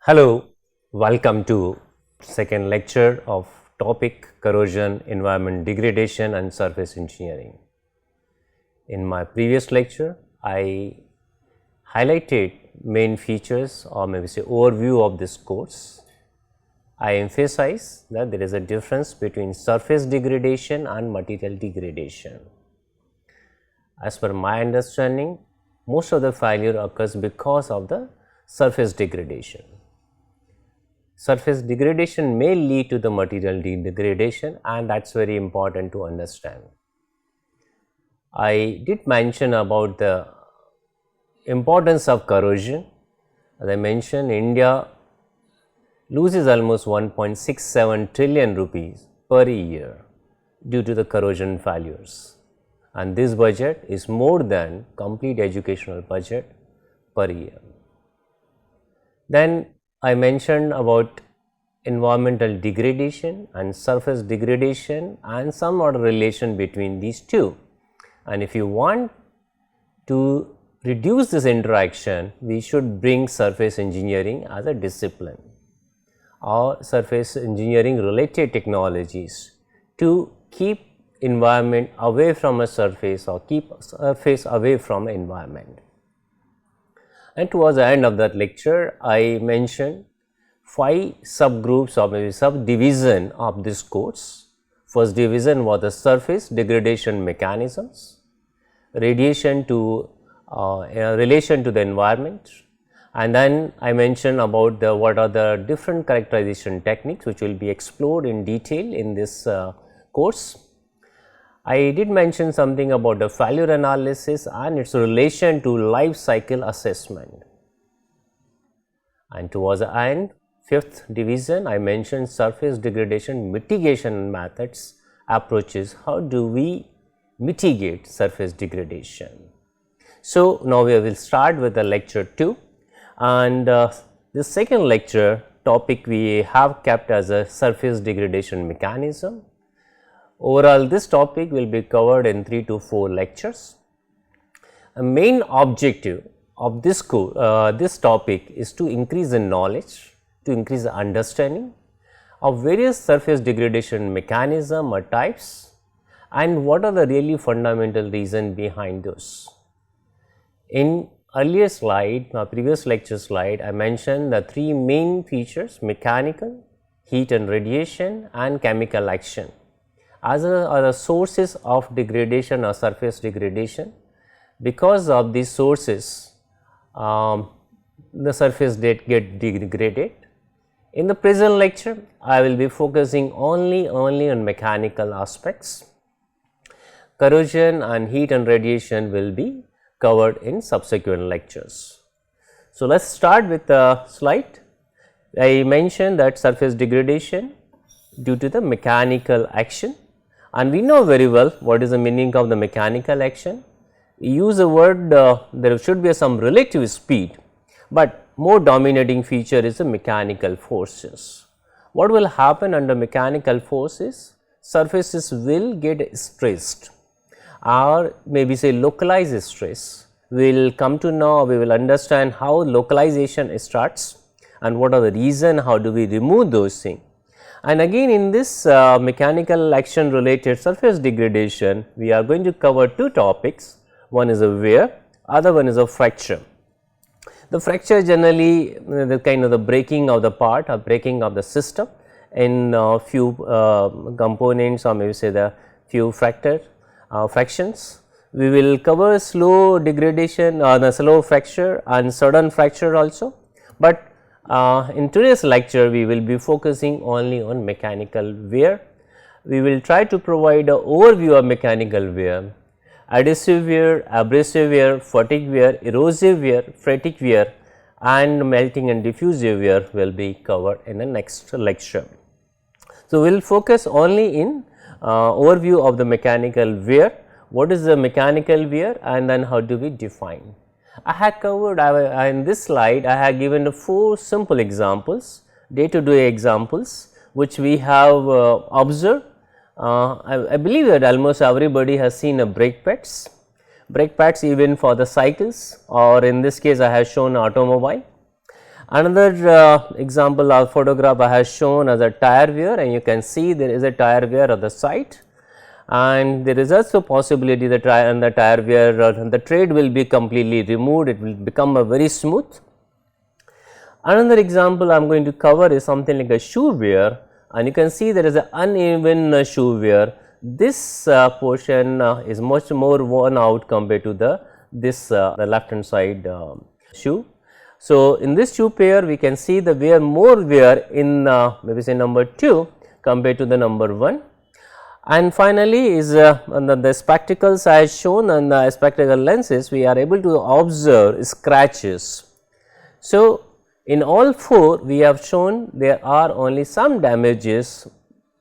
Hello, welcome to second lecture of topic corrosion, environment degradation and surface engineering. In my previous lecture, I highlighted main features or maybe say overview of this course. I emphasize that there is a difference between surface degradation and material degradation. As per my understanding, most of the failure occurs because of the surface degradation. Surface degradation may lead to the material degradation, and that is very important to understand. I did mention about the importance of corrosion. As I mentioned, India loses almost 1.67 trillion rupees per year due to the corrosion failures, and this budget is more than complete educational budget per year. Then I mentioned about environmental degradation and surface degradation and some other relation between these two. And if you want to reduce this interaction, we should bring surface engineering as a discipline or surface engineering related technologies to keep environment away from a surface or keep surface away from environment. And towards the end of that lecture, I mentioned 5 subgroups or maybe subdivision of this course. First division was the surface degradation mechanisms, radiation to relation to the environment, and then I mentioned about what are the different characterization techniques which will be explored in detail in this course. I did mention something about the failure analysis and its relation to life cycle assessment. And towards the end, 5th division, I mentioned surface degradation mitigation methods, approaches. How do we mitigate surface degradation? So, now we will start with the lecture 2, and the second lecture topic we have kept as a surface degradation mechanism. Overall, this topic will be covered in 3 to 4 lectures. A main objective of this topic is to increase the knowledge, to increase the understanding of various surface degradation mechanism or types, and what are the really fundamental reason behind those. In earlier slide, my previous lecture slide, I mentioned the 3 main features: mechanical, heat and radiation, and chemical action as are the sources of degradation or surface degradation. Because of these sources, the surface get degraded. In the present lecture, I will be focusing only on mechanical aspects. Corrosion and heat and radiation will be covered in subsequent lectures. So, let us start with the slide. I mentioned that surface degradation due to the mechanical action, and we know very well what is the meaning of the mechanical action. We use the word there should be some relative speed, but more dominating feature is the mechanical forces. What will happen under mechanical forces? Surfaces will get stressed or maybe say localized stress. We will come to know, we will understand how localization starts and what are the reason, how do we remove those things. And again in this mechanical action related surface degradation, we are going to cover 2 topics. One is a wear, other one is a fracture. The fracture generally the kind of the breaking of the part or breaking of the system in few components or maybe say the few fractions. We will cover slow degradation or the slow fracture and sudden fracture also, but in today's lecture we will be focusing only on mechanical wear. We will try to provide an overview of mechanical wear, adhesive wear, abrasive wear, fatigue wear, erosive wear, phatic wear, and melting and diffusive wear will be covered in the next lecture. So, we will focus only in overview of the mechanical wear. What is the mechanical wear and then how do we define? I had covered in this slide, I have given 4 simple examples, day to day examples which we have observed. I believe that almost everybody has seen a brake pads even for the cycles, or in this case I have shown automobile. Another example of photograph I have shown as a tire wear, and you can see there is a tire wear at the site, and there is also possibility the tire wear the tread will be completely removed, it will become a very smooth. Another example I am going to cover is something like a shoe wear, and you can see there is an uneven shoe wear. This portion is much more worn out compared to the left hand side shoe. So, in this shoe pair we can see the more wear in maybe say number 2 compared to the number 1. And finally, is the spectacles I have shown and the spectacle lenses, we are able to observe scratches. So, in all 4 we have shown there are only some damages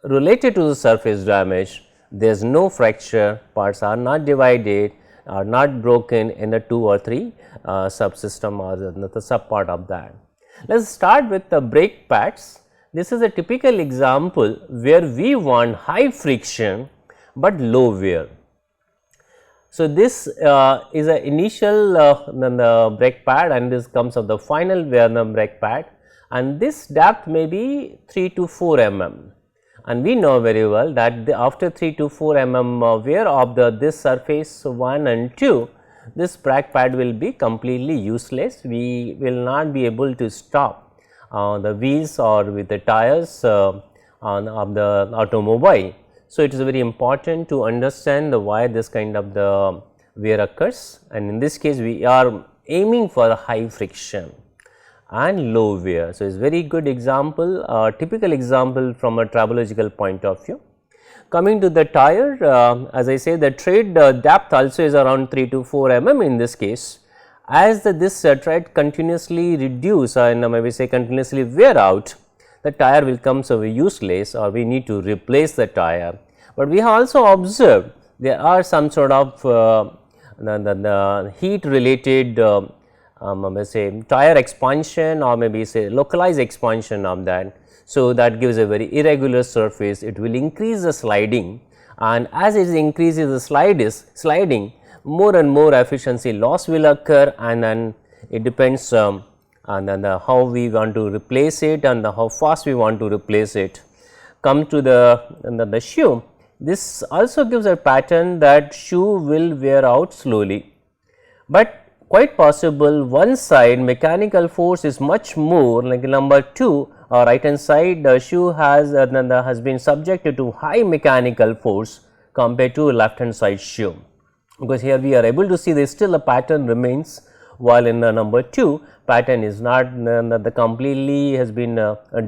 related to the surface damage. There is no fracture, parts are not divided, are not broken in the 2 or 3 subsystem or the sub part of that. Let us start with the brake pads. This is a typical example where we want high friction, but low wear. So, this is an initial the brake pad, and this comes of the final wear the brake pad, and this depth may be 3 to 4 mm. And we know very well that after 3 to 4 mm wear of this surface 1 and 2, this brake pad will be completely useless. We will not be able to stop the wheels or with the tires of the automobile. So, it is very important to understand why this kind of the wear occurs, and in this case we are aiming for a high friction and low wear. So, it is very good example, typical example from a tribological point of view. Coming to the tire, as I say, the tread depth also is around 3 to 4 mm in this case. As this tread continuously reduce and maybe say continuously wear out, the tire will come so useless, or we need to replace the tire. But we have also observed there are some sort of the heat related say tire expansion, or maybe say localized expansion of that. So, that gives a very irregular surface, it will increase the sliding, and as it increases the sliding, more and more efficiency loss will occur, and then it depends on how we want to replace it and how fast we want to replace it. Come to the shoe, this also gives a pattern that shoe will wear out slowly, but quite possible one side mechanical force is much more, like number 2 right hand side shoe has been subjected to high mechanical force compared to left hand side shoe, because here we are able to see there is still a pattern remains, while in the number 2 pattern is not the completely has been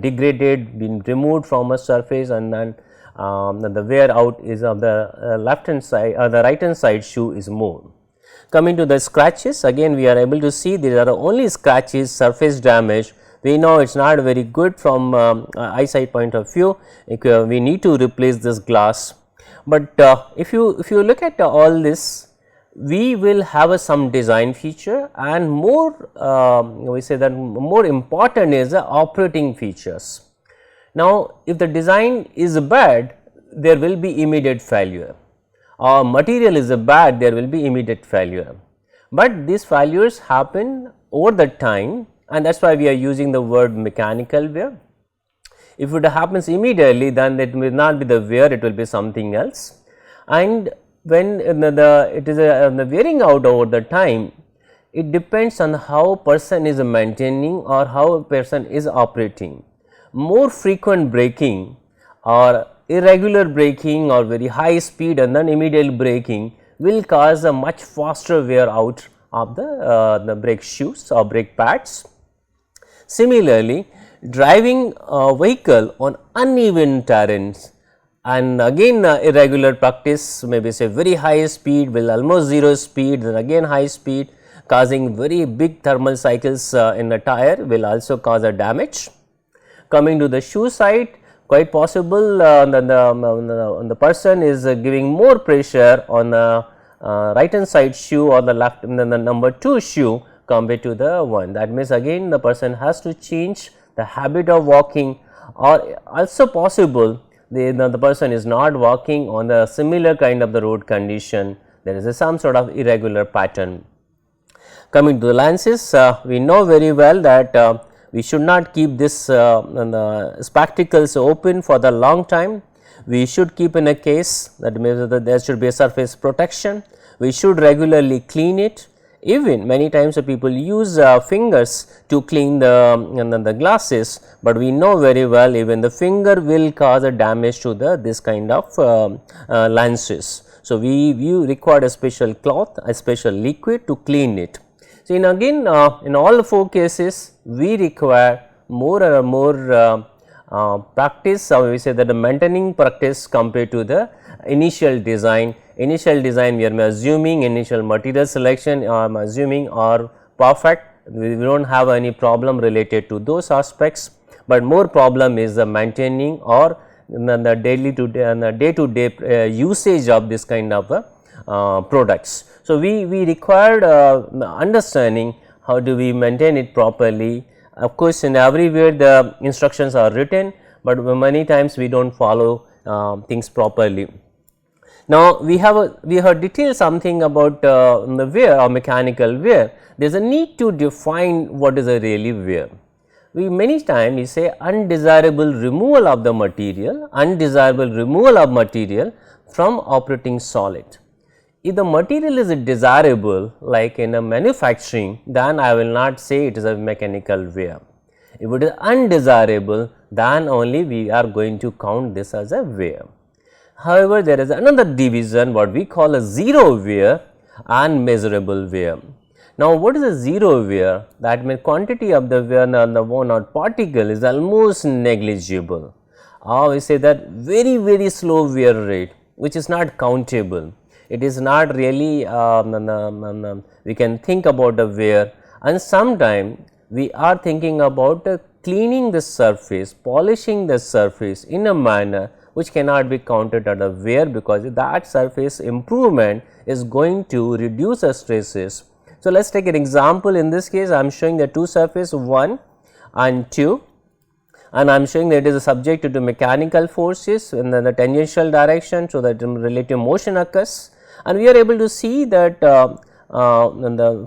degraded, been removed from a surface, and then the wear out is of the left hand side or the right hand side shoe is more. Coming to the scratches, again we are able to see there are only scratches, surface damage. We know it is not very good from eyesight point of view, we need to replace this glass. But if you look at all this, we will have some design feature, and more we say that more important is the operating features. Now, if the design is bad, there will be immediate failure, or material is bad, there will be immediate failure, but these failures happen over the time, and that is why we are using the word mechanical wear. If it happens immediately, then it will not be the wear, it will be something else. And when it is the wearing out over the time, it depends on how person is maintaining or how a person is operating. More frequent braking or irregular braking or very high speed and then immediate braking will cause a much faster wear out of the brake shoes or brake pads. Similarly, driving a vehicle on uneven terrains, and again irregular practice, maybe say very high speed will almost 0 speed, then again high speed, causing very big thermal cycles in the tire will also cause a damage. Coming to the shoe side, quite possible the person is giving more pressure on the right hand side shoe or the left the number 2 shoe compared to the one. That means again the person has to change the habit of walking, or also possible the person is not walking on the similar kind of the road condition, there is some sort of irregular pattern. Coming to the lenses, we know very well that we should not keep this spectacles open for the long time. We should keep in a case, that means that there should be a surface protection. We should regularly clean it. Even many times people use fingers to clean the glasses, but we know very well even the finger will cause a damage to this kind of lenses. So, we require a special cloth, a special liquid to clean it. So, again in all the 4 cases we require more and more practice, or we say that the maintaining practice compared to the initial design. Initial design we are assuming initial material selection assuming are perfect, we do not have any problem related to those aspects, but more problem is the maintaining or the daily to day to day usage of this kind of products. So, we required understanding how do we maintain it properly. Of course, in everywhere the instructions are written, but many times we do not follow things properly. Now, we have detailed something about the wear or mechanical wear. There is a need to define what is a really wear. We many times we say undesirable removal of the material, undesirable removal of material from operating solid. If the material is desirable like in a manufacturing, then I will not say it is a mechanical wear. If it is undesirable, then only we are going to count this as a wear. However, there is another division what we call a zero wear and measurable wear. Now, what is a zero wear? That means quantity of the wear on the worn out particle is almost negligible, or we say that very slow wear rate, which is not countable. It is not really we can think about a wear, and sometime we are thinking about cleaning the surface, polishing the surface in a manner which cannot be counted as a wear, because that surface improvement is going to reduce the stresses. So, let us take an example. In this case, I am showing the 2 surface 1 and 2, and I am showing that it is subject to mechanical forces in the tangential direction, so that relative motion occurs, and we are able to see that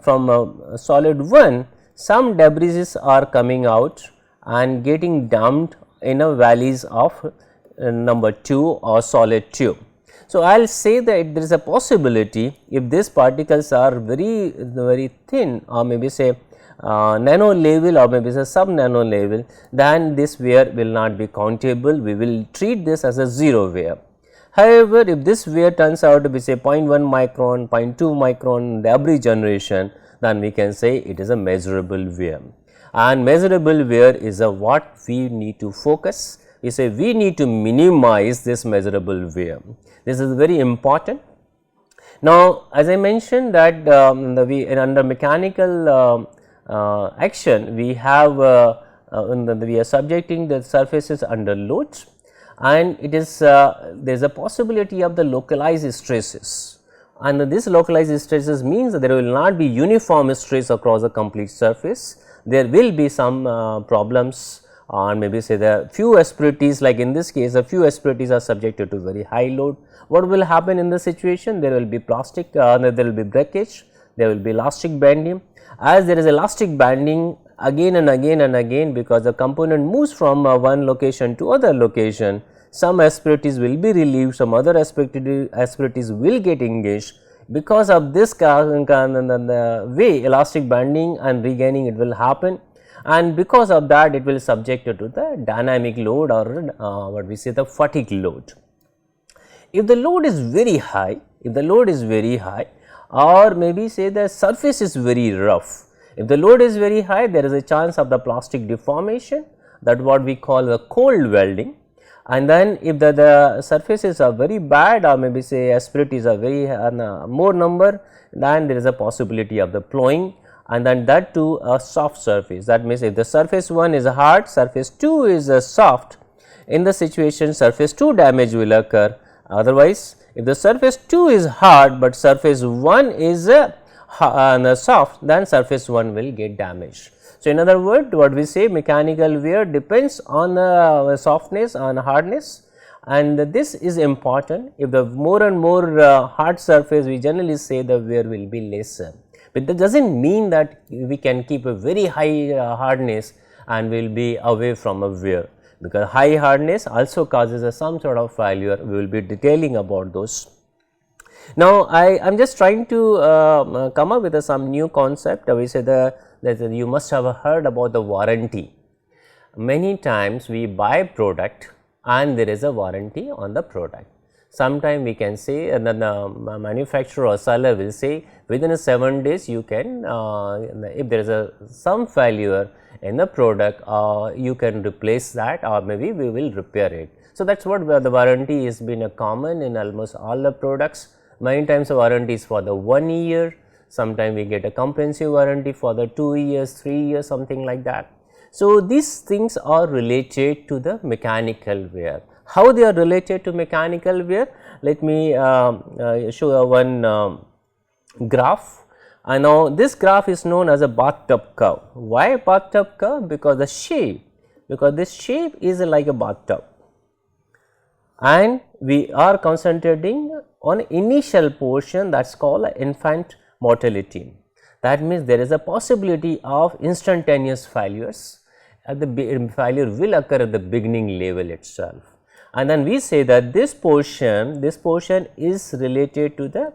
from solid 1 some debris are coming out and getting dumped in a valleys of number 2 or solid 2. So, I will say that there is a possibility if these particles are very thin, or maybe say nano level, or maybe say sub nano level, then this wear will not be countable. We will treat this as a zero wear. However, if this wear turns out to be say 0.1 micron, 0.2 micron debris generation, then we can say it is a measurable wear, and measurable wear is a what we need to focus. We say we need to minimize this measurable wear. This is very important. Now, as I mentioned that under mechanical action we have we are subjecting the surfaces under load, and it is there is a possibility of the localized stresses, and this localized stresses means that there will not be uniform stress across the complete surface. There will be some problems, or maybe say the few asperities, like in this case a few asperities are subjected to very high load. What will happen in this situation? There will be plastic, there will be breakage, there will be elastic bending. As there is elastic bending again and again and again, because the component moves from one location to other location, some asperities will be relieved, some other asperities will get engaged. Because of this way elastic bending and regaining it will happen, and because of that it will subjected to the dynamic load, or what we say the fatigue load. If the load is very high, or maybe say the surface is very rough, if the load is very high, there is a chance of the plastic deformation, that what we call the cold welding. And then if the surfaces are very bad, or maybe say asperities are very more number, then there is a possibility of the ploughing, and then that too a soft surface. That means if the surface 1 is hard, surface 2 is soft, in the situation surface 2 damage will occur. Otherwise, if the surface 2 is hard, but surface 1 is soft, then surface 1 will get damaged. So, in other words, what we say mechanical wear depends on softness, on hardness, and this is important. If the more and more hard surface, we generally say the wear will be lesser, but that does not mean that we can keep a very high hardness and will be away from a wear, because high hardness also causes some sort of failure. We will be detailing about those. Now, I am just trying to come up with some new concept. We say that you must have heard about the warranty. Many times we buy product and there is a warranty on the product. Sometime we can say, and then the manufacturer or seller will say within 7 days you can, if there is some failure in the product, you can replace that, or maybe we will repair it. So, that is what the warranty has been common in almost all the products. Many times the warranty is for the 1 year, sometime we get a comprehensive warranty for the 2 years, 3 years, something like that. So, these things are related to the mechanical wear. How they are related to mechanical wear? Let me show one graph. And now, this graph is known as a bathtub curve. Why bathtub curve? Because the shape, because this shape is like a bathtub, and we are concentrating on initial portion, that is called infant mortality. That means there is a possibility of instantaneous failures. Failure will occur at the beginning level itself, and then we say that this portion is related to the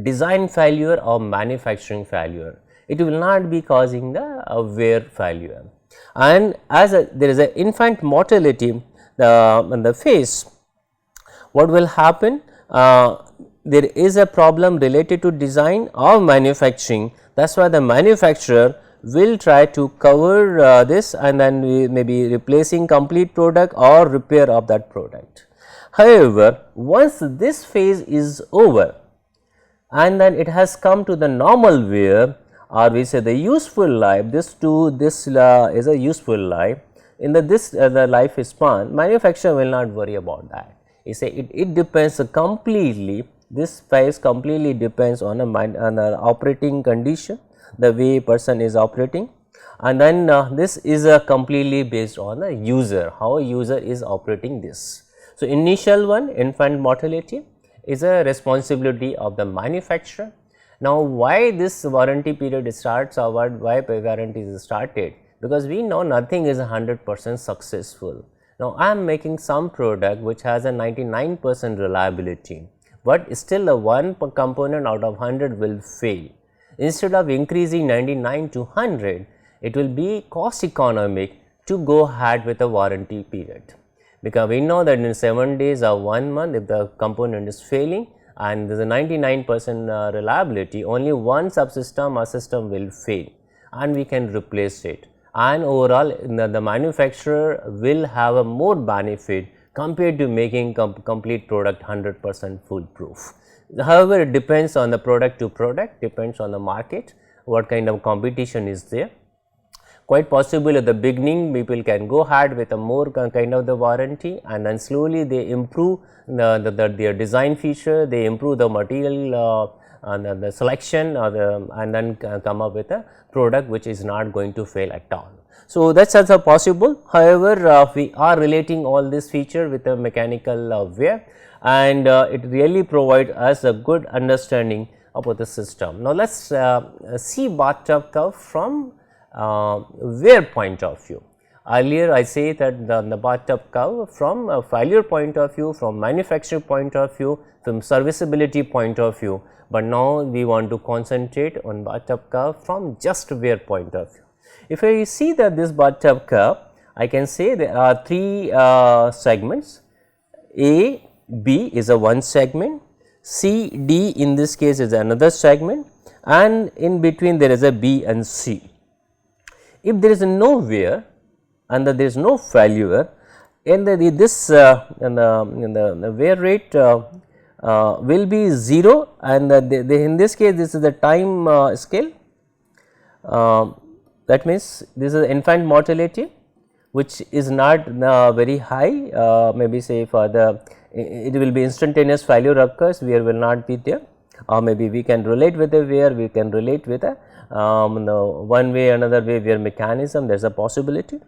design failure or manufacturing failure. It will not be causing the wear failure, and as there is an infant mortality in the face, what will happen? There is a problem related to design or manufacturing. That is why the manufacturer will try to cover this, and then we may be replacing complete product or repair of that product. However, once this phase is over and then it has come to the normal wear, or we say the useful life, this is a useful life. In the life span, manufacturer will not worry about that. You say it depends completely, this phase completely depends on the operating condition, the way person is operating, and then this is completely based on the user, how a user is operating this. So, initial one, infant mortality, is a responsibility of the manufacturer. Now, why this warranty period starts, or why warranty is started? Because we know nothing is 100% successful. Now, I am making some product which has a 99% reliability, but still a one component out of 100 will fail. Instead of increasing 99 to 100, it will be cost economic to go ahead with a warranty period, because we know that in 7 days or 1 month, if the component is failing and there is a 99% reliability, only one subsystem or system will fail and we can replace it, and overall the manufacturer will have a more benefit compared to making complete product 100% foolproof. However, it depends on the product to product, depends on the market, what kind of competition is there. Quite possible at the beginning people can go ahead with a more kind of the warranty, and then slowly they improve their design feature, they improve the material the selection, and then come up with a product which is not going to fail at all. So, that is also possible. However, we are relating all this feature with a mechanical wear, and it really provides us a good understanding about the system. Now, let us see bathtub curve from wear point of view. Earlier I say that the bathtub curve from a failure point of view, from manufacturing point of view, from serviceability point of view, but now we want to concentrate on bathtub curve from just wear point of view. If I see that this bathtub curve, I can say there are three segments. A, B is a one segment, C, D in this case is another segment, and in between there is a B and C. If there is no wear and there is no failure, and this the wear rate will be 0, and in this case this is the time scale. That means, this is infant mortality, which is not very high, maybe say for the it will be instantaneous failure occurs, wear will not be there, or maybe we can relate with the wear, we can relate with a one way another way wear mechanism, there is a possibility.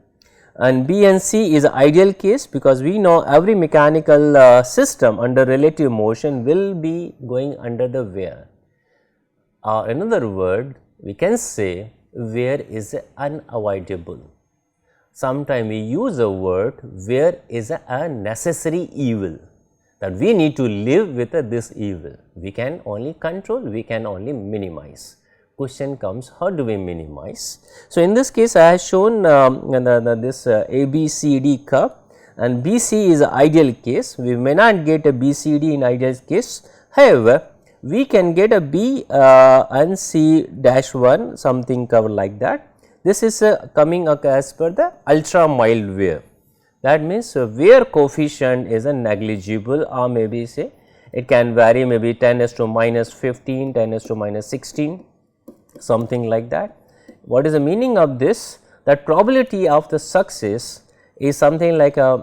And B and C is ideal case, because we know every mechanical system under relative motion will be going under the wear. In other word, we can say wear is unavoidable. sometimes we use a word where is a necessary evil, that we need to live with this evil. We can only control, we can only minimize. Question comes, how do we minimize? So, in this case I have shown this ABCD curve, and BC is ideal case. We may not get a BCD in ideal case, however, we can get a B and C dash 1 something curve like that. This is coming as per the ultra mild wear. That means, wear coefficient is a negligible, or maybe say it can vary maybe 10 is to minus 15, 10 is to minus 16, something like that. What is the meaning of this? That probability of the success is something like a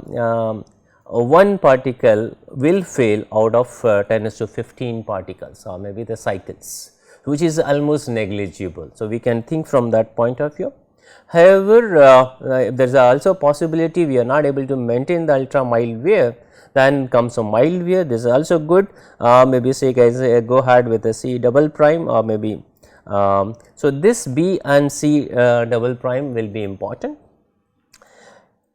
1 particle will fail out of 10 is to 15 particles, or maybe the cycles, which is almost negligible. So, we can think from that point of view. However, there is also a possibility we are not able to maintain the ultra mild wear, then comes a mild wear. This is also good, maybe say guys go ahead with a C double prime, or maybe so this B and C double prime will be important.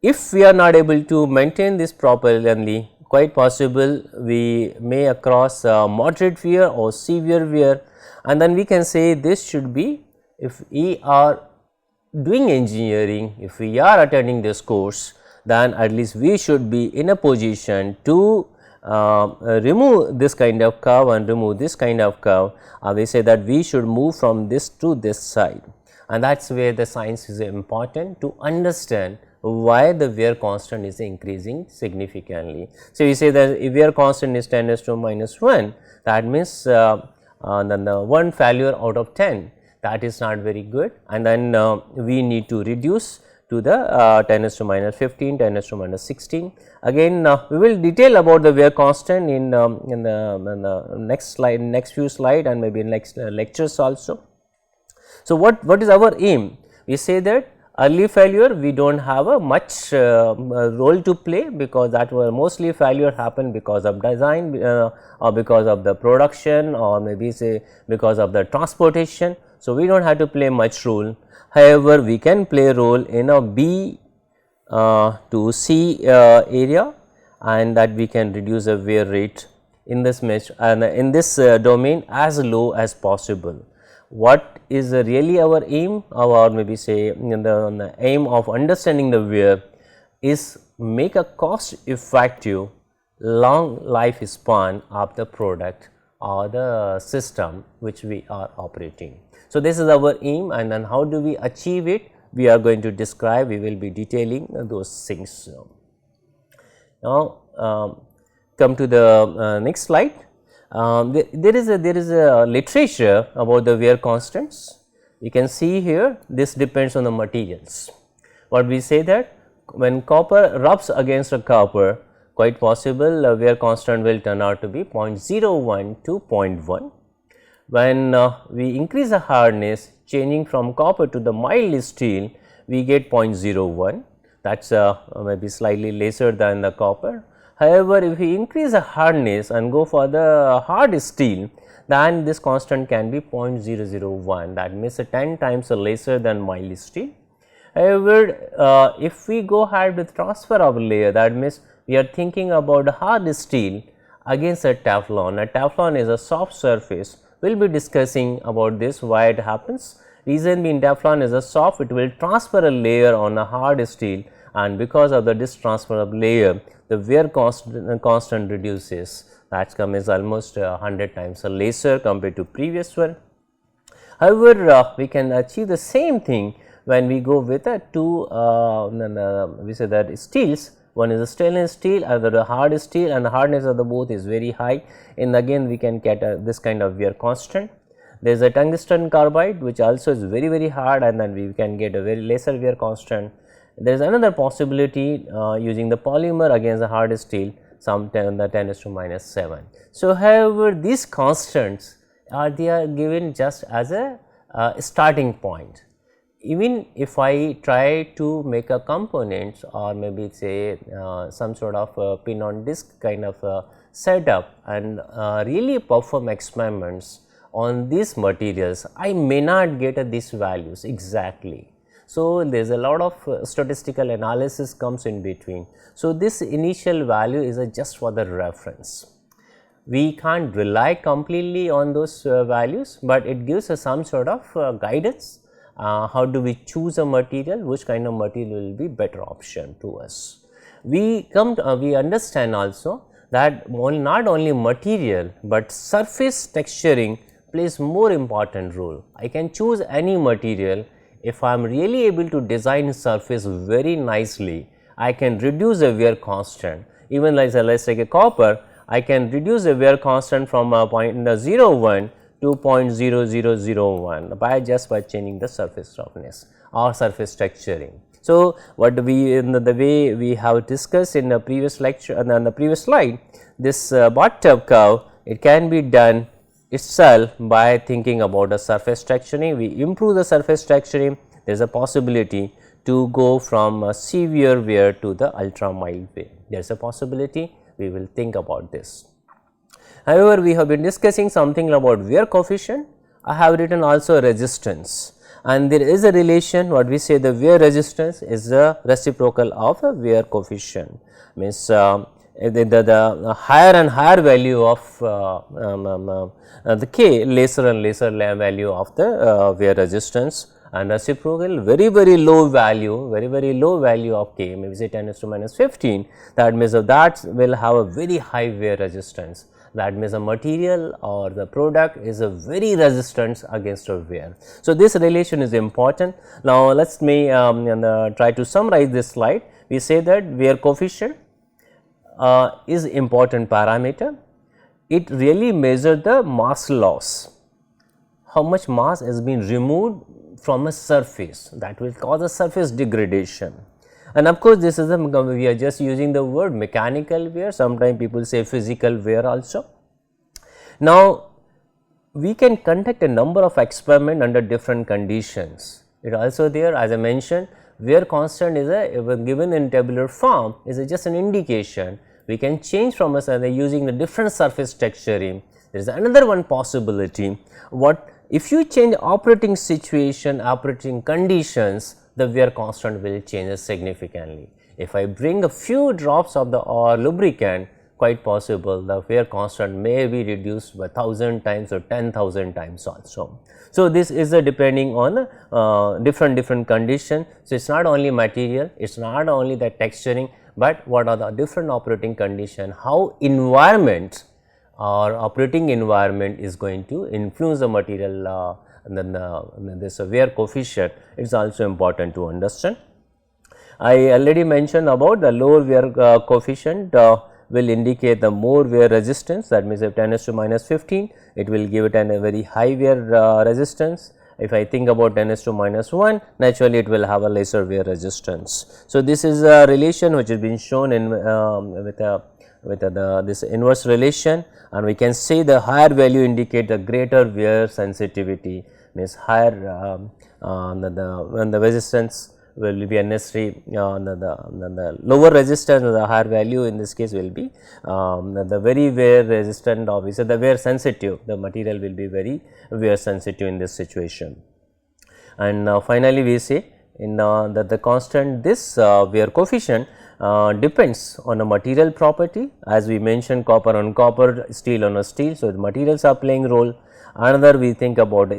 If we are not able to maintain this properly, quite possible we may across moderate wear or severe wear, and then we can say this should be, if we are doing engineering, if we are attending this course, then at least we should be in a position to remove this kind of curve and remove this kind of curve. We say that we should move from this to this side, and that is where the science is important to understand why the wear constant is increasing significantly. So, we say that if wear constant is 10 is to minus 1, that means then the one failure out of 10, that is not very good, and then we need to reduce to the 10 is to minus 15, 10 is to minus 16. Again we will detail about the wear constant in the next slide, next few slide, and maybe in next lectures also. So, what is our aim? We say that early failure we do not have a much role to play, because that was mostly failure happen because of design or because of the production, or maybe say because of the transportation. So, we do not have to play much role. However, we can play a role in a B to C area, and that we can reduce the wear rate in this mesh and in this domain as low as possible. What is really our aim, or maybe say in the aim of understanding the wear, is make a cost effective long life span of the product or the system which we are operating. So, this is our aim, and then how do we achieve it, we are going to describe, we will be detailing those things. Now, come to the next slide. There is a literature about the wear constants. You can see here, this depends on the materials. What we say that when copper rubs against a copper, quite possible wear constant will turn out to be 0.01 to 0.1. When we increase the hardness, changing from copper to the mild steel, we get 0.01, that is maybe slightly lesser than the copper. However, if we increase the hardness and go for the hard steel, then this constant can be 0.001, that means 10 times lesser than mild steel. However, if we go ahead with transfer of layer, that means we are thinking about hard steel against a Teflon. A Teflon is a soft surface. We will be discussing about this, why it happens. Reason being, Teflon is a soft, it will transfer a layer on a hard steel, and because of this transfer of layer, the wear constant reduces. That is almost 100 times lesser compared to previous one. However, we can achieve the same thing when we go with a two we say that steels. One is a stainless steel, other a hard steel, and the hardness of the both is very high, and again we can get this kind of wear constant. There is a tungsten carbide which also is very hard, and then we can get a very lesser wear constant. There is another possibility using the polymer against the hard steel, some 10 is to minus 7. So, however, these constants they are given just as a starting point. Even if I try to make a component, or maybe say some sort of a pin on disc kind of a setup, and really perform experiments on these materials, I may not get these values exactly. So, there is a lot of statistical analysis comes in between. So, this initial value is just for the reference. We can't rely completely on those values, but it gives us some sort of guidance. How do we choose a material, which kind of material will be better option to us. We understand also that not only material, but surface texturing plays more important role. I can choose any material. If I am really able to design surface very nicely, I can reduce the wear constant. Even like let us take a copper, I can reduce the wear constant from 0.01 to 0.0001 by changing the surface roughness or surface texturing. So, what we in the way we have discussed in the previous lecture and on the previous slide, this bathtub curve, it can be done itself by thinking about the surface texturing. We improve the surface texturing, there is a possibility to go from a severe wear to the ultra mild wear. There is a possibility, we will think about this. However, we have been discussing something about wear coefficient. I have written also resistance, and there is a relation, what we say the wear resistance is the reciprocal of a wear coefficient, means the higher and higher value of the K, lesser and lesser value of the wear resistance, and reciprocal very low value of K, maybe say 10 to minus 15, that means that will have a very high wear resistance. That means the material or the product is a very resistant against a wear. So, this relation is important. Now, let us try to summarize this slide. We say that wear coefficient is important parameter. It really measures the mass loss, how much mass has been removed from a surface, that will cause a surface degradation. And of course, this is we are just using the word mechanical wear, sometimes people say physical wear also. Now, we can conduct a number of experiments under different conditions. It also there, as I mentioned, wear constant is given in tabular form is just an indication. We can change from using the different surface texturing. There is another one possibility. What if you change operating situation, operating conditions, the wear constant will change significantly. If I bring a few drops of the lubricant, quite possible the wear constant may be reduced by 1000 times or 10,000 times also. So, this is depending on different condition. So, it is not only material, it is not only the texturing, but what are the different operating condition, how environment or operating environment is going to influence the material and then this wear coefficient is also important to understand. I already mentioned about the lower wear coefficient will indicate the more wear resistance, that means if 10 to minus 15, it will give it a very high wear resistance. If I think about 10 to minus 1, naturally it will have a lesser wear resistance. So, this is a relation which has been shown in with this inverse relation, and we can say the higher value indicate the greater wear sensitivity, means higher when the resistance will be unnecessary, the lower resistance or the higher value in this case will be the very wear resistant, obviously the wear sensitive, the material will be very wear sensitive in this situation. And finally, we say in the constant this wear coefficient depends on a material property, as we mentioned copper on copper, steel on a steel. So, the materials are playing role. Another we think about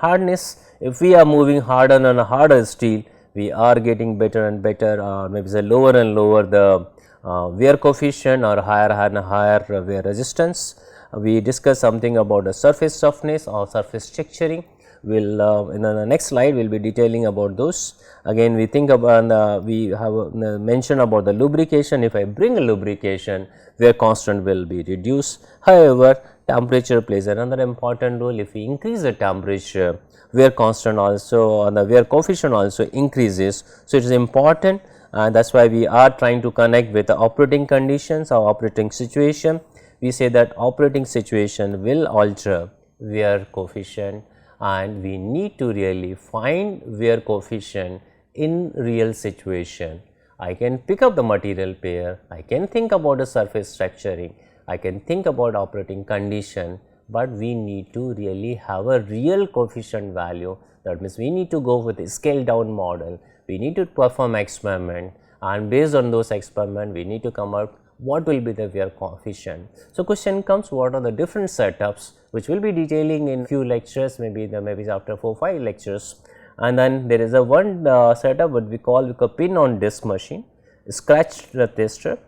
hardness. If we are moving harder on a harder steel, we are getting better and better, maybe the lower and lower the wear coefficient or higher and higher wear resistance. We discuss something about the surface roughness or surface texturing. We will in the next slide we will be detailing about those. Again, we think about we have mentioned about the lubrication. If I bring a lubrication, wear constant will be reduced. However, temperature plays another important role. If we increase the temperature, wear constant also and the wear coefficient also increases. So, it is important, and that is why we are trying to connect with the operating conditions or operating situation. We say that operating situation will alter wear coefficient, and we need to really find wear coefficient in real situation. I can pick up the material pair, I can think about the surface structuring, I can think about operating condition, but we need to really have a real coefficient value. That means, we need to go with a scale down model, we need to perform experiment, and based on those experiment we need to come out what will be the wear coefficient. So, question comes, what are the different setups which we will be detailing in few lectures, maybe after 4-5 lectures. And then there is a one setup what we call a pin on disc machine, scratch tester,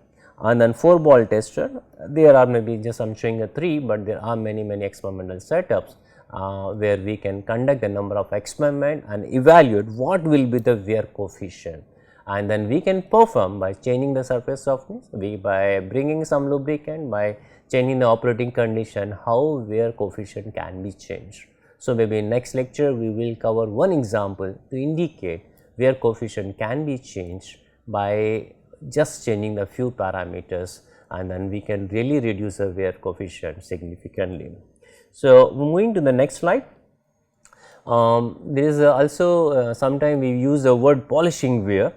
and then 4-ball tester. There are maybe just I am showing a 3, but there are many experimental setups where we can conduct a number of experiment and evaluate what will be the wear coefficient, and then we can perform by changing the surface softness, by bringing some lubricant, by changing the operating condition, how wear coefficient can be changed. So, maybe in next lecture we will cover one example to indicate wear coefficient can be changed by just changing the few parameters, and then we can really reduce the wear coefficient significantly. So, moving to the next slide. There is also sometime we use the word polishing wear.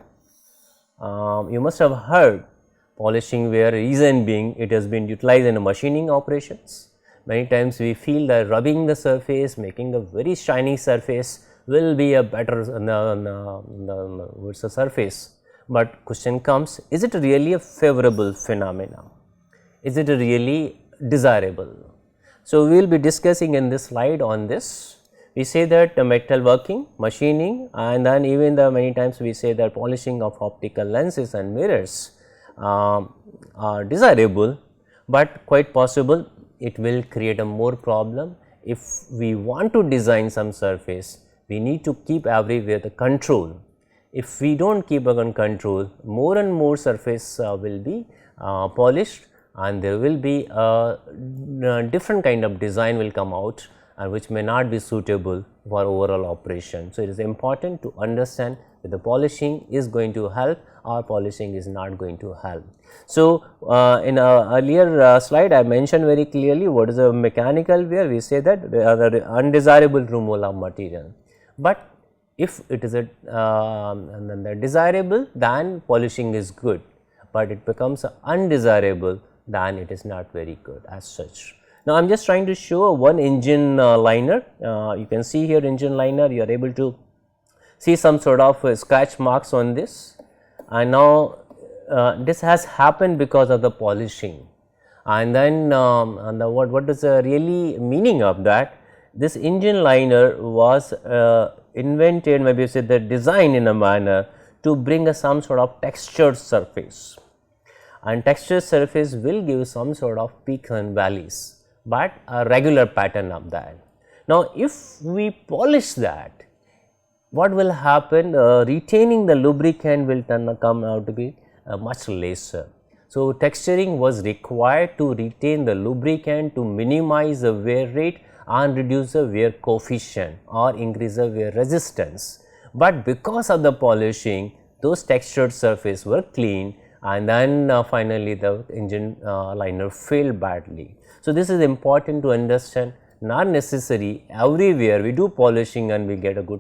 You must have heard polishing wear, reason being it has been utilized in machining operations. Many times we feel that rubbing the surface, making a very shiny surface will be a better surface. But question comes, is it really a favorable phenomena? Is it really desirable? So, we will be discussing in this slide on this. We say that metal working, machining, and then even many times we say that polishing of optical lenses and mirrors are desirable, but quite possible it will create a more problem. If we want to design some surface, we need to keep everywhere the control. If we do not keep on control, more and more surface will be polished, and there will be a different kind of design will come out, and which may not be suitable for overall operation. So, it is important to understand that the polishing is going to help or polishing is not going to help. So, in a earlier slide I mentioned very clearly what is a mechanical wear. We say that the undesirable removal of material, but if it is a the desirable, then polishing is good, but it becomes undesirable, then it is not very good as such. Now, I am just trying to show one engine liner. You can see here engine liner, you are able to see some sort of scratch marks on this, and now this has happened because of the polishing. And then what is the really meaning of that? This engine liner was invented, maybe you say the design in a manner to bring some sort of textured surface, and textured surface will give some sort of peaks and valleys, but a regular pattern of that. Now, if we polish that, what will happen? Retaining the lubricant will come out to be much lesser. So, texturing was required to retain the lubricant, to minimize the wear rate and reduce the wear coefficient or increase the wear resistance. But because of the polishing, those textured surface were clean, and then finally the engine liner failed badly. So, this is important to understand. Not necessary everywhere we do polishing and we get a good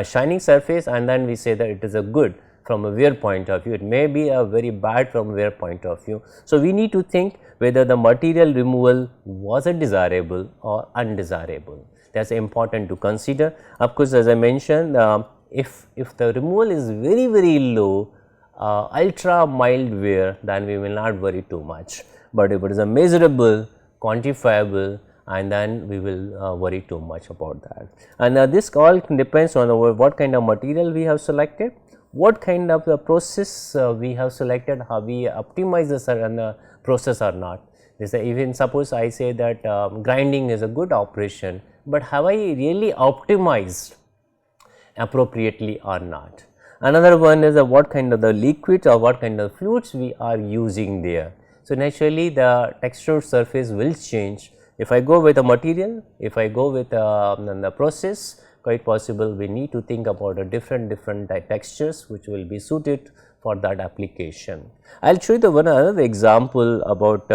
shining surface, and then we say that it is a good from a wear point of view. It may be a very bad from wear point of view. So, we need to think whether the material removal was a desirable or undesirable. That is important to consider. Of course, as I mentioned, if the removal is very low, ultra mild wear, then we will not worry too much. But if it is a measurable, quantifiable, and then we will worry too much about that. And this all depends on what kind of material we have selected, what kind of the process we have selected, how we optimize the process or not. Even suppose I say that grinding is a good operation, but have I really optimized appropriately or not? Another one is what kind of the liquid or what kind of fluids we are using there. So, naturally the texture surface will change. If I go with a material, if I go with the process, quite possible we need to think about a different textures which will be suited for that application. I will show you another example about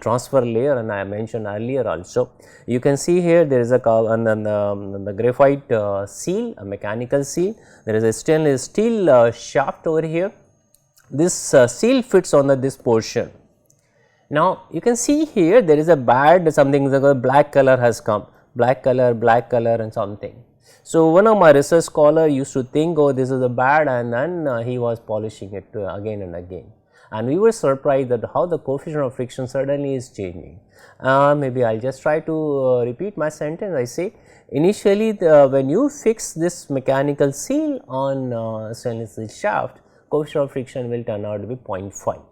transfer layer, and I mentioned earlier also. You can see here there is a the graphite seal, a mechanical seal. There is a stainless steel shaft over here. This seal fits on this portion. Now, you can see here there is a bad something, the black color has come, black color and something. So, one of my research scholar used to think, oh, this is a bad, and then he was polishing it again and again, and we were surprised that how the coefficient of friction suddenly is changing. Maybe I will just try to repeat my sentence. I say initially when you fix this mechanical seal on stainless steel shaft, coefficient of friction will turn out to be 0.5,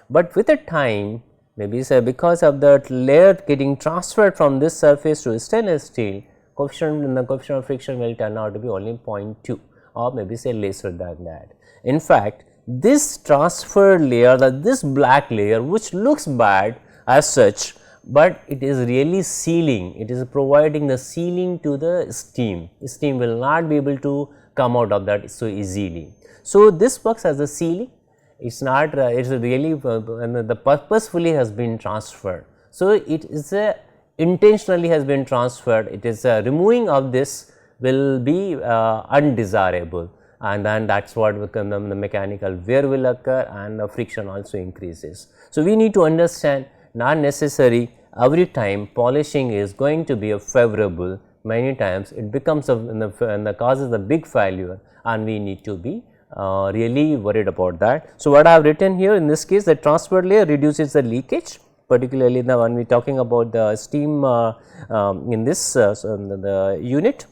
but with the time, maybe say because of the layer getting transferred from this surface to stainless steel, the coefficient of friction will turn out to be only 0.2 or maybe say lesser than that. In fact, this transferred layer, this black layer which looks bad as such, but it is really sealing, it is providing the sealing to the steam. Steam will not be able to come out of that so easily. So, this works as a sealing, it is not it is really the purposefully has been transferred. So, it is a intentionally has been transferred, it is removing of this will be undesirable, and then that is what the mechanical wear will occur and the friction also increases. So, we need to understand not necessary every time polishing is going to be a favorable, many times it becomes and causes a big failure, and we need to be really worried about that. So, what I have written here in this case, the transfer layer reduces the leakage, particularly the when we are talking about the steam in this the unit.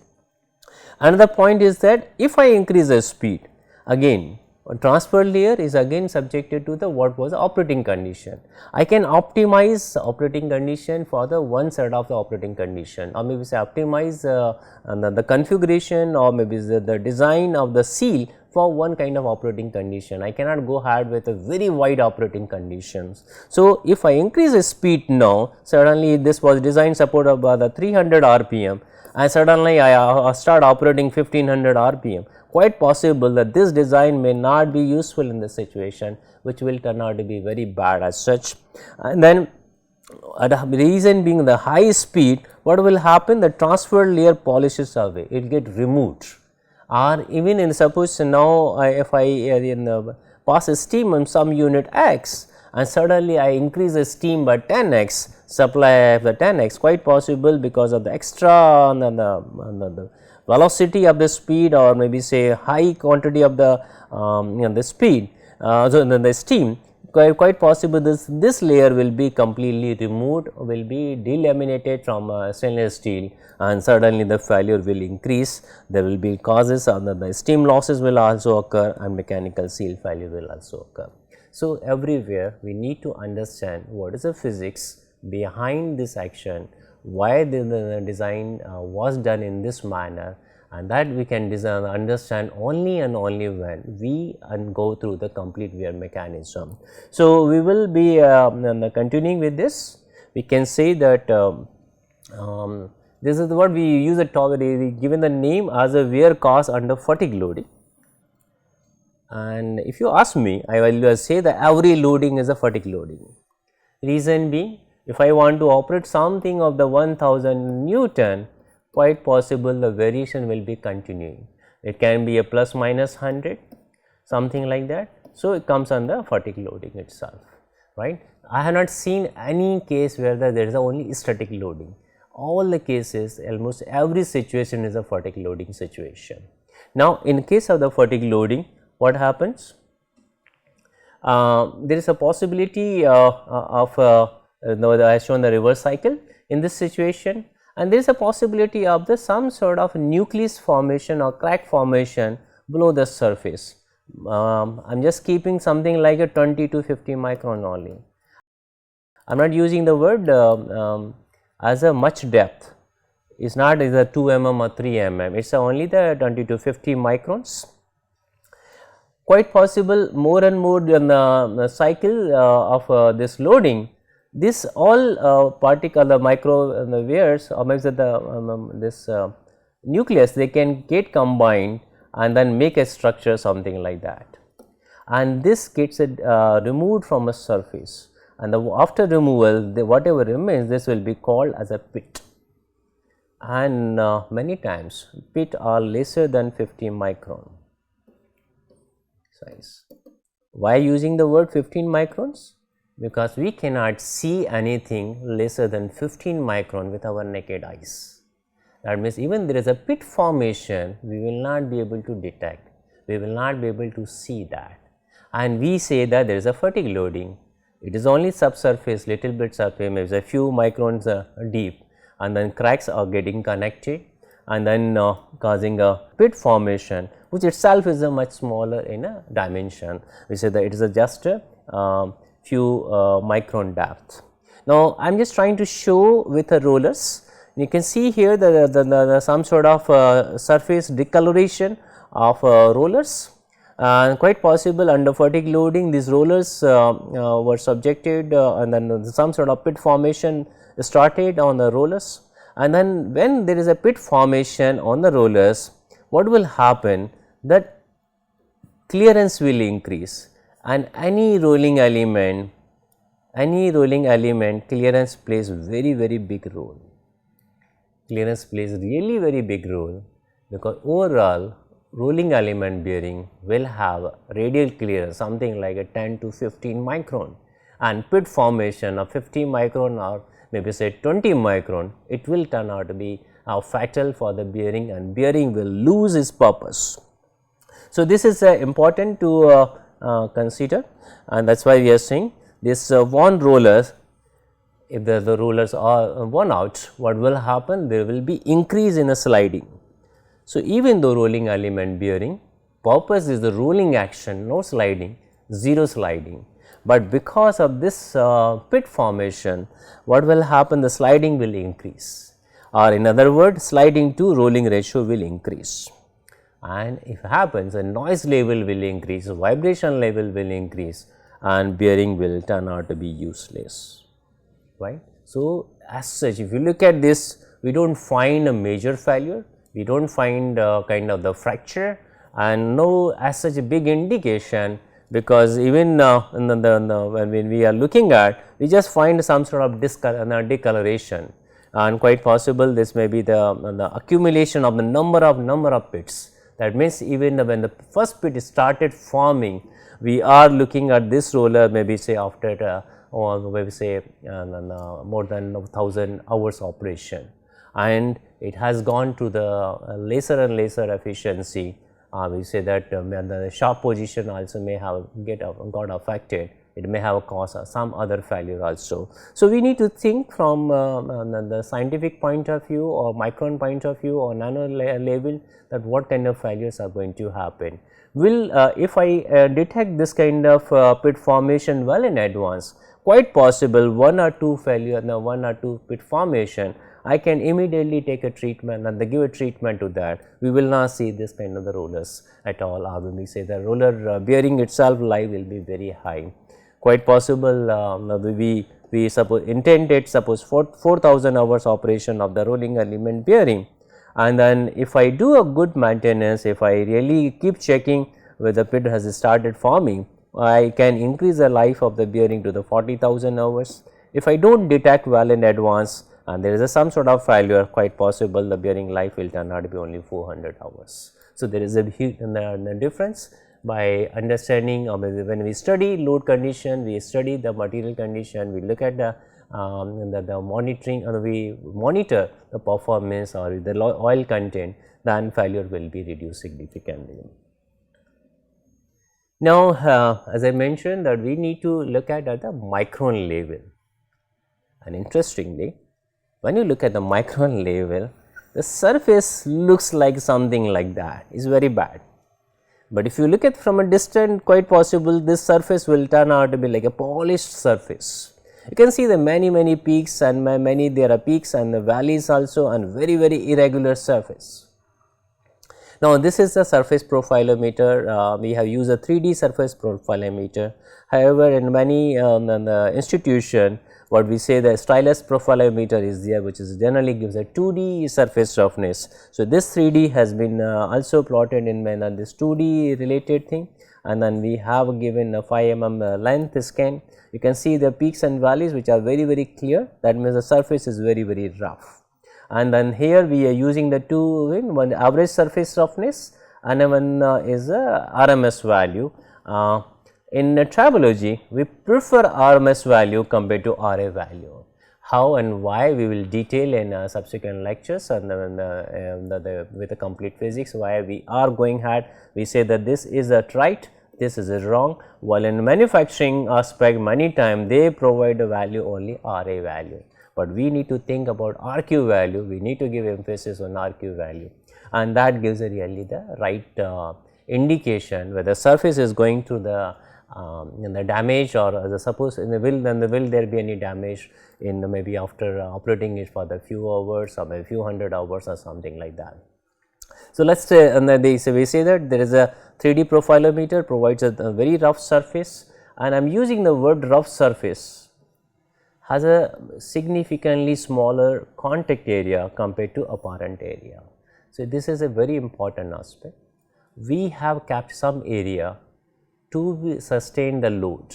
Another point is that if I increase the speed, again transfer layer is again subjected to the what was the operating condition. I can optimize operating condition for the one set of the operating condition, or maybe say optimize the configuration, or maybe the design of the seal for one kind of operating condition. I cannot go ahead with a very wide operating conditions. So, if I increase the speed now, suddenly this was designed supported by the 300 rpm, and suddenly I start operating 1500 rpm. Quite possible that this design may not be useful in this situation, which will turn out to be very bad as such. And then the reason being the high speed, what will happen? The transfer layer polishes away, it get removed, or even in suppose now if I in pass a steam on some unit x and suddenly I increase the steam by 10x, supply of the 10x, quite possible because of the extra the velocity of the speed, or maybe say high quantity of the the speed, so the steam, quite possible this layer will be completely removed, will be delaminated from stainless steel, and suddenly the failure will increase. There will be causes of the steam losses will also occur, and mechanical seal failure will also occur. So, everywhere we need to understand what is the physics behind this action, why the design was done in this manner, and that we can understand only and only when we go through the complete wear mechanism. So, we will be continuing with this. We can say that this is what we use a talk, given the name as a wear cause under fatigue loading. And if you ask me, I will say that every loading is a fatigue loading. Reason being, if I want to operate something of the 1000 Newton, quite possible the variation will be continuing. It can be a plus minus 100, something like that. So, it comes under fatigue loading itself, right. I have not seen any case where there is only static loading. All the cases, almost every situation is a fatigue loading situation. Now, in case of the fatigue loading, what happens? There is a possibility of I have shown the reverse cycle in this situation, and there is a possibility of the some sort of nucleus formation or crack formation below the surface. I am just keeping something like a 20 to 50 micron only. I am not using the word as a much depth, it is not either 2 mm or 3 mm, it is only the 20 to 50 microns. Quite possible more and more in the cycle of this loading, this all particle the micro the wears, or maybe this nucleus, they can get combined and then make a structure something like that, and this gets removed from a surface, and after removal whatever remains, this will be called as a pit, and many times pit are lesser than 50 micron size. Why using the word 15 microns? because we cannot see anything lesser than 15 micron with our naked eyes. That means, even there is a pit formation, we will not be able to detect, we will not be able to see that, and we say that there is a fatigue loading. It is only subsurface, little bit surface, maybe a few microns deep, and then cracks are getting connected and then causing a pit formation, which itself is a much smaller in a dimension. We say that it is a just a few micron depth. Now, I am just trying to show with the rollers. You can see here the some sort of surface discoloration of rollers, and quite possible under fatigue loading these rollers were subjected and then some sort of pit formation started on the rollers. And then when there is a pit formation on the rollers, what will happen, that clearance will increase, and any rolling element clearance plays very big role. Clearance plays really very big role, because overall rolling element bearing will have radial clearance something like a 10 to 15 micron, and pit formation of 50 micron or maybe say 20 micron, it will turn out to be fatal for the bearing, and bearing will lose its purpose. So, this is important to consider, and that is why we are saying this worn rollers, if the rollers are worn out, what will happen, there will be increase in the sliding. So, even though rolling element bearing purpose is the rolling action, no sliding, zero sliding, but because of this pit formation, what will happen, the sliding will increase, or in other words sliding to rolling ratio will increase, and if happens the noise level will increase, vibration level will increase, and bearing will turn out to be useless, right. So, as such, if you look at this, we do not find a major failure, we do not find kind of the fracture, and no as such a big indication, because even when we are looking at, we just find some sort of discoloration, and quite possible this may be the accumulation of the number of pits. That means, even when the first pit started forming, we are looking at this roller maybe say after or maybe say more than 1000 hours operation, and it has gone to the lesser and lesser efficiency. We say that the sharp position also may have got affected, it may have caused some other failure also. So, we need to think from the scientific point of view or micron point of view or nano level, that what kind of failures are going to happen. Will if I detect this kind of pit formation well in advance, quite possible one or two failure, one or two pit formation, I can immediately take a treatment and give a treatment to that. We will not see this kind of the rollers at all, or when we say the roller bearing itself life will be very high. Quite possible we suppose intended suppose 4000 hours operation of the rolling element bearing, and then if I do a good maintenance, if I really keep checking whether the pit has started forming, I can increase the life of the bearing to the 40,000 hours. If I do not detect well in advance and there is some sort of failure, quite possible the bearing life will turn out to be only 400 hours. So, there is a huge difference by understanding, or when we study load condition, we study the material condition, we look at the monitoring, or we monitor the performance or the oil content, then failure will be reduced significantly. Now, as I mentioned that we need to look at the micron level, and interestingly, when you look at the micron level, the surface looks like something like that, is very bad. But if you look at from a distance, quite possible this surface will turn out to be like a polished surface. You can see the many peaks, and there are peaks and the valleys also, and very irregular surface. Now, this is the surface profilometer. We have used a 3D surface profilometer. However, in many institution, what we say the stylus profilometer is there, which is generally gives a 2D surface roughness. So, this 3D has been also plotted in this 2D related thing, and then we have given a 5 mm length scan. You can see the peaks and valleys which are very clear, that means the surface is very rough. And then here we are using the one average surface roughness, and one is a RMS value. in tribology, we prefer RMS value compared to RA value. How and why we will detail in subsequent lectures and with the complete physics, why we are going ahead. We say that this is a right, this is a wrong, while in manufacturing aspect many times they provide a value only RA value, but we need to think about RQ value, we need to give emphasis on RQ value, and that gives really the right indication whether surface is going through the damage, or the suppose in the will, then will there be any damage in maybe after operating it for the few hours or maybe few hundred hours or something like that. So, let us say, and we say that there is a 3D profilometer provides a very rough surface, and I am using the word rough surface, has a significantly smaller contact area compared to apparent area. So, this is a very important aspect. We have kept some area to sustain the load,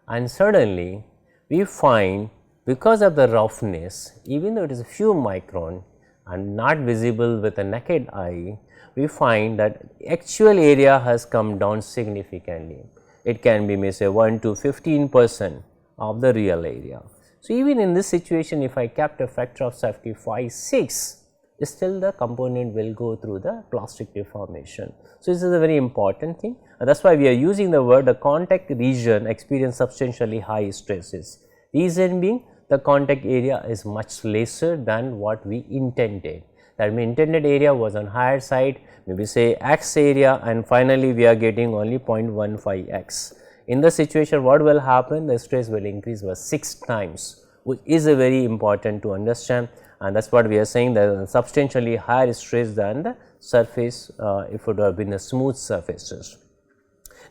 and suddenly we find because of the roughness, even though it is a few micron and not visible with the naked eye, we find that actual area has come down significantly. It can be may say 1 to 15% of the real area. So, even in this situation, if I kept a factor of safety 5, 6, still the component will go through the plastic deformation. So, this is a very important thing, and that is why we are using the word the contact region experience substantially high stresses. Reason being, the contact area is much lesser than what we intended. That means intended area was on higher side, maybe say x area, and finally we are getting only 0.15 x. In the situation, what will happen? The stress will increase by 6 times, which is a very important to understand, and that is what we are saying, that substantially higher stress than the surface if it would have been a smooth surfaces.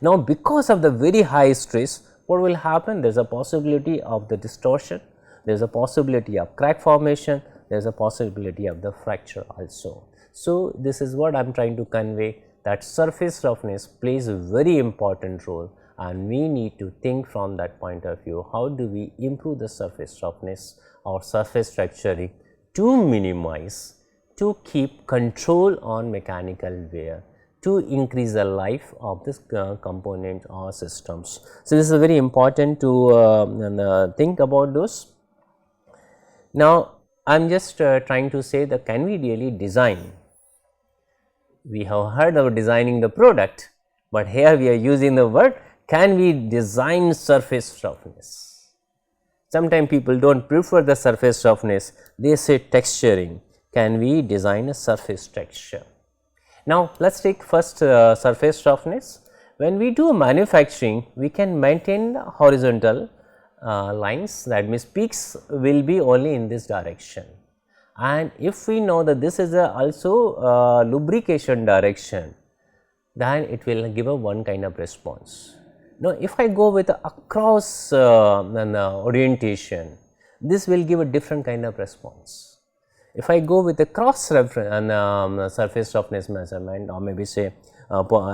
Now, because of the very high stress, what will happen? There is a possibility of the distortion, there is a possibility of crack formation, there is a possibility of the fracture also. So, this is what I am trying to convey, that surface roughness plays a very important role, and we need to think from that point of view, how do we improve the surface roughness or surface structuring to minimize, to keep control on mechanical wear, to increase the life of this component or systems. So, this is very important to think about those. Now, I am just trying to say that can we really design? We have heard of designing the product, but here we are using the word, can we design surface roughness? Sometimes people do not prefer the surface roughness, they say texturing. Can we design a surface texture? Now, let us take first surface roughness. When we do manufacturing, we can maintain horizontal lines, that means peaks will be only in this direction, and if we know that this is also lubrication direction, then it will give a one kind of response. Now, if I go with across orientation, this will give a different kind of response. If I go with the cross reference and surface roughness measurement, or maybe say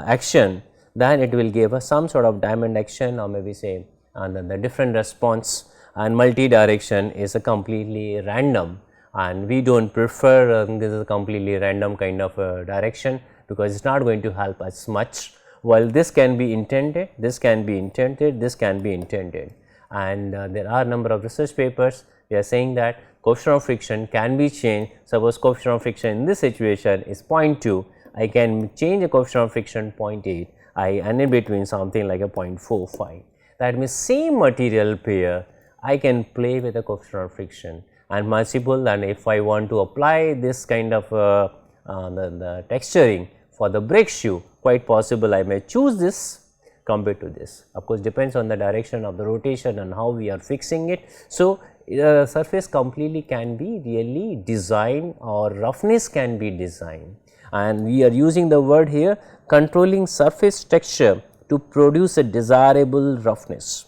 action, then it will give us some sort of diamond action, or maybe say the different response, and multi-direction is a completely random, and we do not prefer this is a completely random kind of direction, because it is not going to help us much. While this can be intended, this can be intended, this can be intended, and there are number of research papers, they are saying that coefficient of friction can be changed. Suppose coefficient of friction in this situation is 0.2, I can change the coefficient of friction 0.8, and in between something like a 0.45. That means same material pair, I can play with the coefficient of friction and multiple, and if I want to apply this kind of the texturing for the brake shoe, quite possible I may choose this compared to this. Of course, depends on the direction of the rotation and how we are fixing it. So, surface completely can be really designed, or roughness can be designed, and we are using the word here, controlling surface texture to produce a desirable roughness,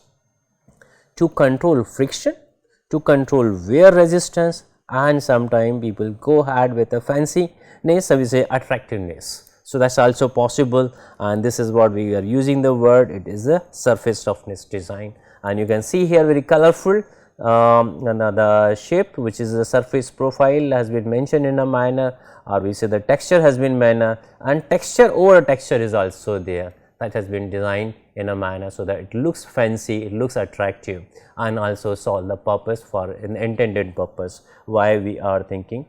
to control friction, to control wear resistance, and sometimes people go ahead with a fanciness, so we say attractiveness. So, that is also possible, and this is what we are using the word, it is a surface roughness design, and you can see here very colorful the shape, which is the surface profile has been mentioned in a manner, or we say the texture has been manner, and texture over texture is also there, that has been designed in a manner so that it looks fancy, it looks attractive, and also solve the purpose for an intended purpose why we are thinking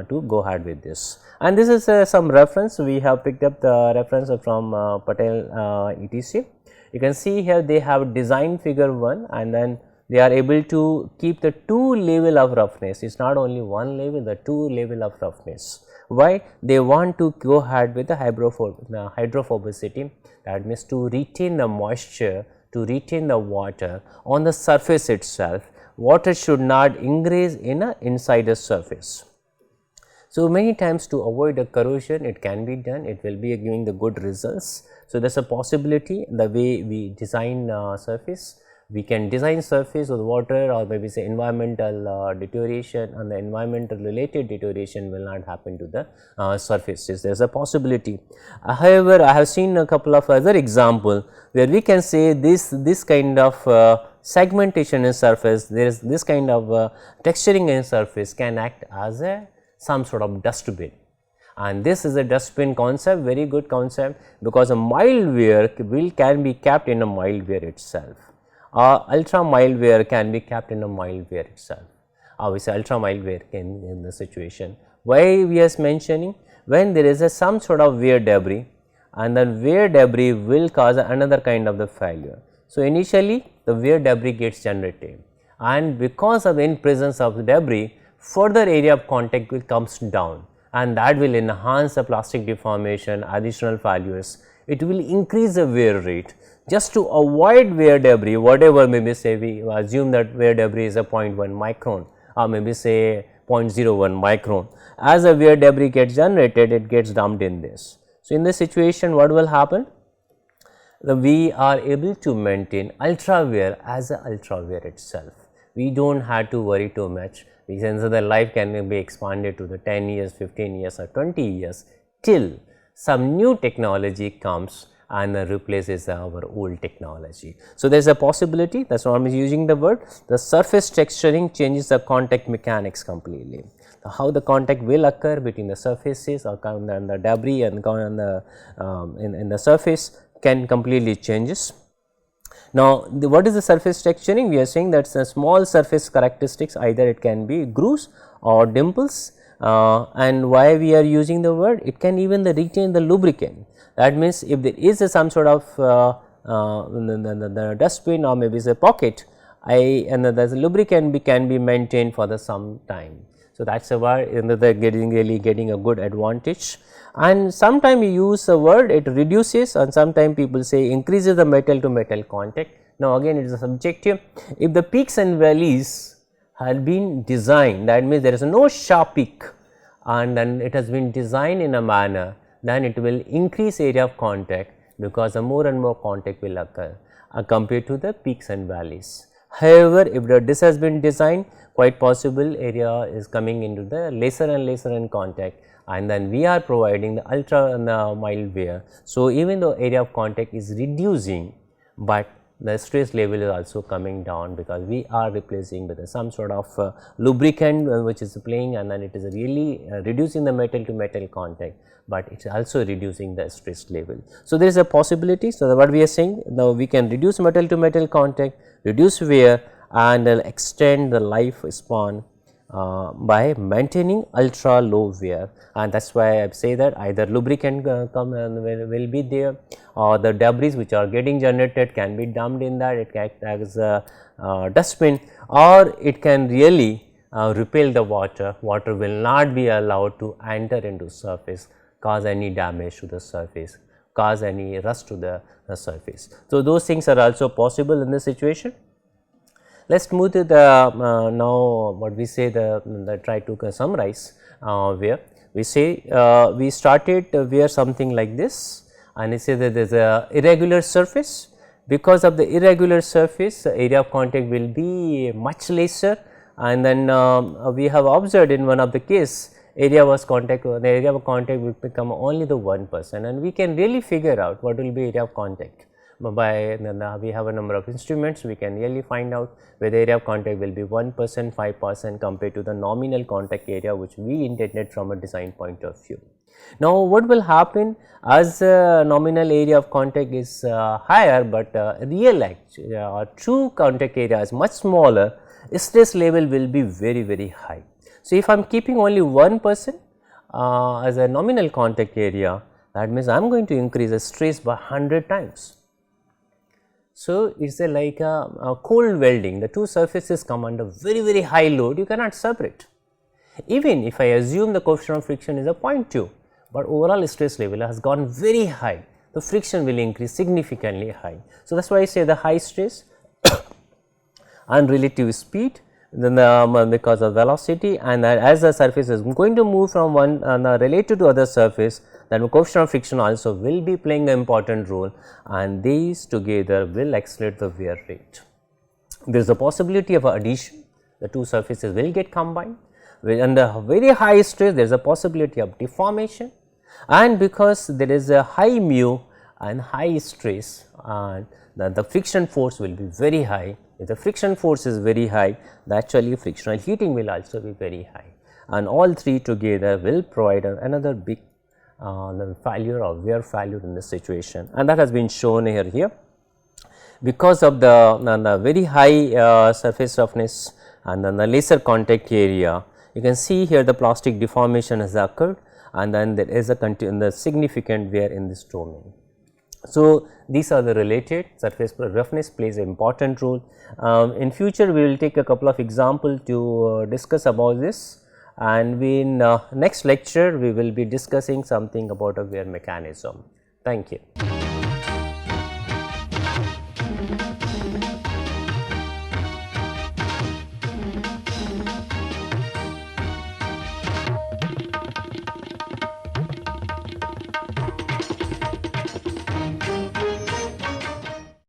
to go ahead with this. And this is some reference, we have picked up the reference from Patel etc. You can see here they have designed figure 1, and then they are able to keep the 2 level of roughness. It is not only 1 level, the 2 level of roughness. Why? They want to go ahead with the hydrophobicity, that means to retain the moisture, to retain the water on the surface itself. Water should not ingress in a inside the surface. So, many times to avoid a corrosion, it can be done, it will be giving the good results. So, there is a possibility the way we design surface. We can design surface with water, or maybe say environmental deterioration, and the environmental related deterioration will not happen to the surfaces. There is a possibility. However, I have seen a couple of other examples where we can say this kind of segmentation in surface, there is this kind of texturing in surface can act as some sort of dustbin. And this is a dustbin concept, very good concept, because a mild wear can be kept in a mild wear itself. Ultra mild wear can be kept in a mild wear itself. Obviously, ultra mild wear can in the situation. Why we are mentioning? When there is some sort of wear debris, and then wear debris will cause another kind of the failure. So, initially the wear debris gets generated, and because of the in presence of the debris, further area of contact will comes down, and that will enhance the plastic deformation, additional failures. It will increase the wear rate. Just to avoid wear debris, whatever maybe say we assume that wear debris is a 0.1 micron, or maybe say 0.01 micron. As a wear debris gets generated, it gets dumped in this. So, in this situation what will happen? We are able to maintain ultra wear as a ultra wear itself. We do not have to worry too much. We sense that the life can be expanded to the 10 years, 15 years or 20 years till some new technology comes and replaces our old technology. So, there is a possibility, that is why I am using the word, the surface texturing changes the contact mechanics completely. How the contact will occur between the surfaces or the debris and in the surface can completely changes. Now, what is the surface texturing? We are saying that is a small surface characteristics, either it can be grooves or dimples, and why we are using the word, it can even retain the lubricant. That means, if there is some sort of the dustbin or maybe a pocket, and the lubricant can be maintained for the some time. So, that is why they are getting a good advantage. And sometimes we use the word it reduces, and sometimes people say increases the metal to metal contact. Now, again it is a subjective. If the peaks and valleys had been designed, that means there is no sharp peak, and then it has been designed in a manner, then it will increase area of contact, because the more and more contact will occur compared to the peaks and valleys. However, if this has been designed, quite possible area is coming into the lesser and lesser in contact, and then we are providing the ultra mild wear. So, even though area of contact is reducing, but the stress level is also coming down, because we are replacing with some sort of lubricant which is playing, and then it is really reducing the metal to metal contact, but it is also reducing the stress level. So, there is a possibility. So, what we are saying, now we can reduce metal to metal contact, reduce wear, and extend the life span by maintaining ultra low wear, and that is why I say that either lubricant will be there, or the debris which are getting generated can be dumped in that, it can act as a dustbin, or it can really repel the water. Water will not be allowed to enter into surface, cause any damage to the surface, cause any rust to the surface. So, those things are also possible in this situation. Let us move to the now what we say the try to summarize where we say we started where something like this, and it says that there is a irregular surface. Because of the irregular surface, the area of contact will be much lesser, and then we have observed in one of the case the area of contact will become only the 1%, and we can really figure out what will be area of contact. By we have a number of instruments, we can really find out whether area of contact will be 1%, 5% compared to the nominal contact area which we intended from a design point of view. Now, what will happen as nominal area of contact is higher, but true contact area is much smaller, stress level will be very high. So, if I am keeping only 1% as a nominal contact area, that means I am going to increase the stress by 100 times. So, it is like a cold welding, the two surfaces come under very high load, you cannot separate. Even if I assume the coefficient of friction is a 0.2, but overall stress level has gone very high, the friction will increase significantly high. So, that is why I say the high stress and relative speed, then because of velocity, and as the surface is going to move from one relative to other surface, then the coefficient of friction also will be playing an important role, and these together will accelerate the wear rate. There is a possibility of addition, the two surfaces will get combined. Under very high stress, there is a possibility of deformation, and because there is a high mu and high stress, and the friction force will be very high. If the friction force is very high, the actually frictional heating will also be very high, and all three together will provide another big failure or wear failure in this situation, and that has been shown here. Because of the very high surface roughness and then the lesser contact area, you can see here the plastic deformation has occurred, and then there is a significant wear in this domain. So, these are the related. Surface roughness plays an important role. In future, we will take a couple of examples to discuss about this, and in next lecture we will be discussing something about a wear mechanism. Thank you.